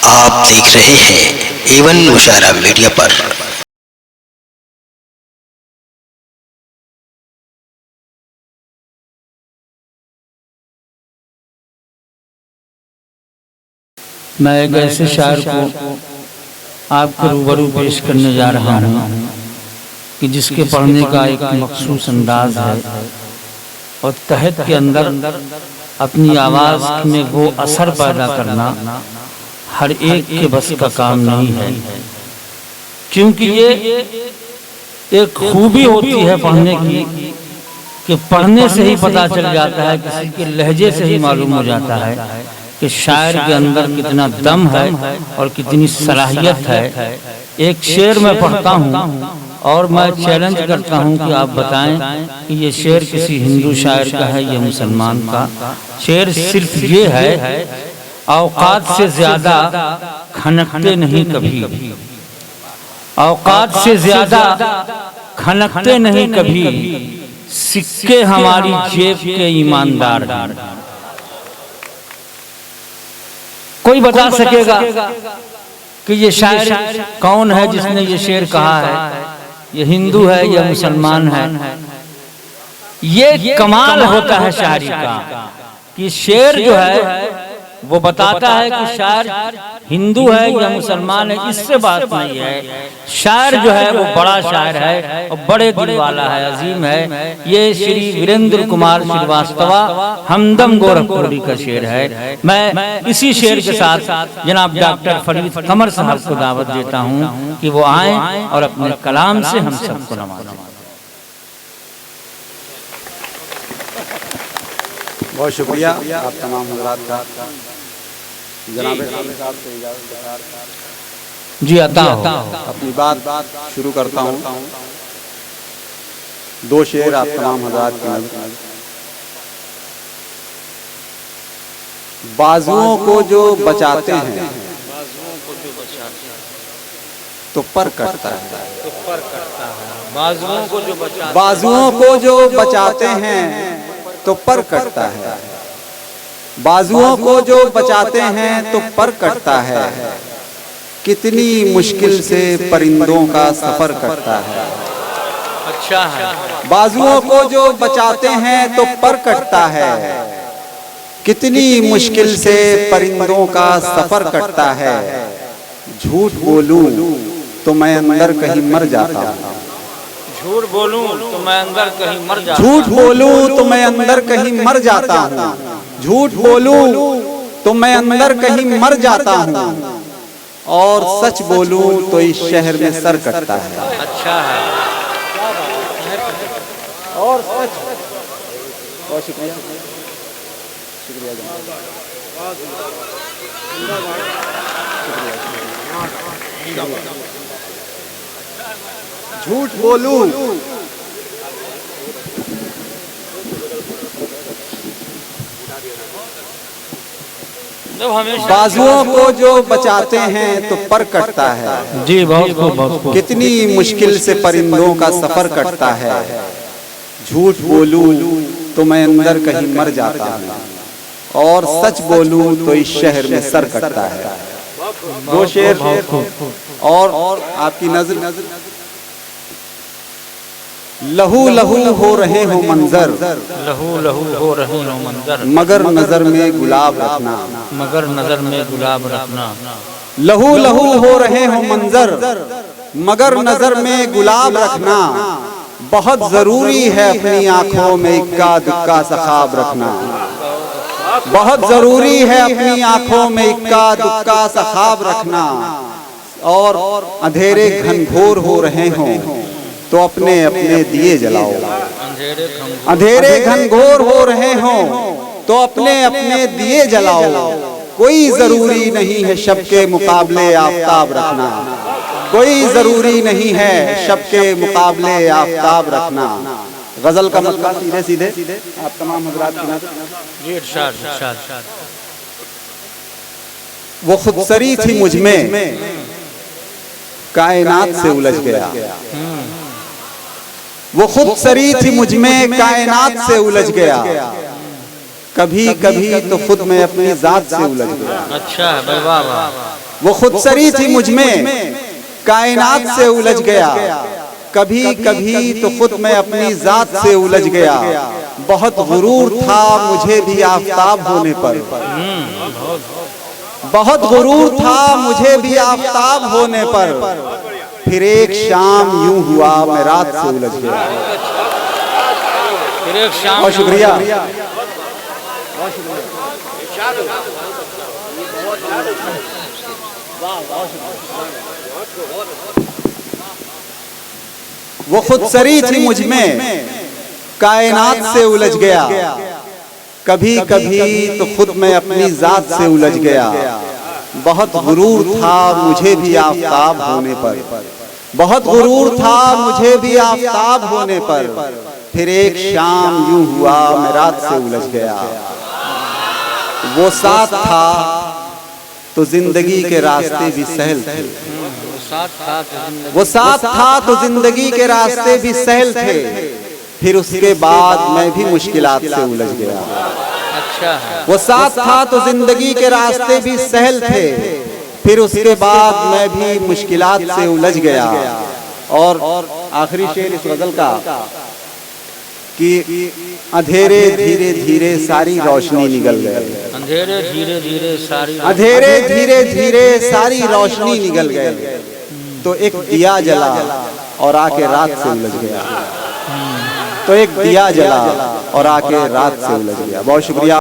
आप देख रहे हैं एवन मुशायरा मीडिया पर। मैं एक ऐसे शायर को आपके रूबरू पेश करने जा रहा हूँ कि जिसके पढ़ने का एक मखसूस अंदाज है और तहत के अंदर अपनी आवाज़ में वो असर पैदा करना हर एक के बस का काम नहीं है, क्योंकि ये एक खूबी होती है पढ़ने की कि पढ़ने से ही पता चल जाता है, किसी के लहजे से ही मालूम हो जाता है कि शायर के अंदर कितना दम है और कितनी सलाहियत है। एक शेर मैं पढ़ता हूँ और मैं चैलेंज करता हूँ कि आप बताएं कि ये शेर किसी हिंदू शायर का है या मुसलमान का। शेर सिर्फ ये है, औकात से ज्यादा खनकते नहीं कभी, औकात से ज्यादा खनकते नहीं कभी, सिक्के हमारी जेब के ईमानदार। कोई बता सकेगा कि ये शायर कौन है जिसने ये शेर कहा है? ये हिंदू है या मुसलमान है? ये कमाल होता है शायरी का कि शेर जो है वो बताता है कि शायर हिंदू है या मुसलमान है, इससे बात नहीं है। शायर जो है वो बड़ा शायर है और बड़े दिल वाला है, अजीम है। ये श्री वीरेंद्र कुमार श्रीवास्तव हमदम गोरखपुरी का शेर है। मैं इसी शेर के साथ जनाब डॉक्टर फरीद कमर साहब को दावत देता हूँ कि वो आए और अपने कलाम से हम सबको नवाजें। बहुत शुक्रिया आप तमाम हज़रात का। जनाब साहब से इजाज़त जी आता हो। अपनी बात शुरू करता हूँ। दो शेर आप तमाम हज़रात की। बाजुओं को जो बचाते हैं तो पर कटता है, बाजुओं को जो बचाते हैं तो पर कटता है, बाजुओं को जो बचाते हैं तो पर कटता है। कितनी मुश्किल से परिंदों का सफर कटता है। अच्छा है। बाजुओं को जो बचाते हैं तो पर कटता है, कितनी मुश्किल से परिंदों का सफर कटता है। झूठ बोलूं तो मैं अंदर कहीं मर जाता हूँ, झूठ बोलूं तो मैं अंदर कहीं मर जाता हूँ, झूठ बोलूं तो मैं अंदर कहीं मर जाता हूँ, झूठ बोलूं तो मैं अंदर कहीं मर जाता हूँ, और सच बोलूं तो इस शहर में सर कटता है। अच्छा है। और सच। बहुत शुक्रिया, शुक्रिया झूठ बोलूं बाजुओं को जो बचाते हैं तो पर कटता है। जी बहुत कितनी मुश्किल से परिंदों का सफर कटता है। झूठ बोलूं तो मैं अंदर कहीं मर जाता हूँ, और सच बोलूं तो इस शहर में सर कटता है। दो शेर और आपकी नजर। लहू लहू हो रहे हो मंजर, लहू लहू हो रहे हो मंजर, मगर नजर में गुलाब रखना, मगर नजर में गुलाब रखना। लहू लहू हो रहे हो मंजर, मगर नजर में गुलाब रखना। बहुत जरूरी है अपनी आंखों में इक्का दुक्का सा ख्वाब रखना, बहुत जरूरी है अपनी आंखों में इक्का दुक्का सा ख्वाब रखना। और अंधेरे घनघोर हो रहे हों तो अपने अपने दिए जलाओ, अंधेरे घनघोर हो रहे हों तो अपने अपने दिए जलाओ। कोई जरूरी नहीं है शब के मुकाबले आफताब रखना, कोई जरूरी नहीं है शब के मुकाबले आफताब रखना। गजल का मतलब सीधे सीधे आप तमाम हज़रात की नज़र। वो खुदसरी थी मुझ में, कायनात से उलझ गया। वो खुदसरी थी मुझ में, कायनात से उलझ गया। कभी कभी तो खुद में अपनी जात से उलझ गया। अच्छा है, वाह वाह। वो खुदसरी थी मुझ में, कायनात से उलझ गया। कभी कभी तो खुद मैं अपनी जात से उलझ गया। बहुत गुरूर था मुझे भी आफताब होने पर, बहुत गुरूर था मुझे भी आफताब होने पर। फिर एक शाम यूं हुआ मैं रात से उलझ गया। फिर एक शाम। बहुत शुक्रिया। वो खुदसरी थी मुझ में, कायनात से उलझ गया। कभी कभी तो खुद मैं अपनी जात से उलझ गया। बहुत गुरूर था मुझे भी आफताब होने पर, बहुत गुरूर था मुझे भी आफताब होने पर। फिर एक शाम यूं हुआ मैं रात से उलझ गया। वो साथ था तो जिंदगी के रास्ते भी सहल थे, वो साथ था तो जिंदगी के रास्ते भी सहल थे। फिर उसके बाद मैं भी मुश्किलात से उलझ गया। अच्छा है। वो साथ था तो जिंदगी के रास्ते भी सहल थे। फिर उसके बाद मैं भी मुश्किलात से उलझ गया। और आखिरी शेर इस गजल का कि अंधेरे धीरे धीरे सारी रोशनी निकल गए, अंधेरे धीरे धीरे सारी, अंधेरे धीरे धीरे सारी रोशनी निकल गए। तो एक दिया जला और आके रात से उलझ गया। तो एक दिया जला और आके रात से उलझ गया। बहुत शुक्रिया।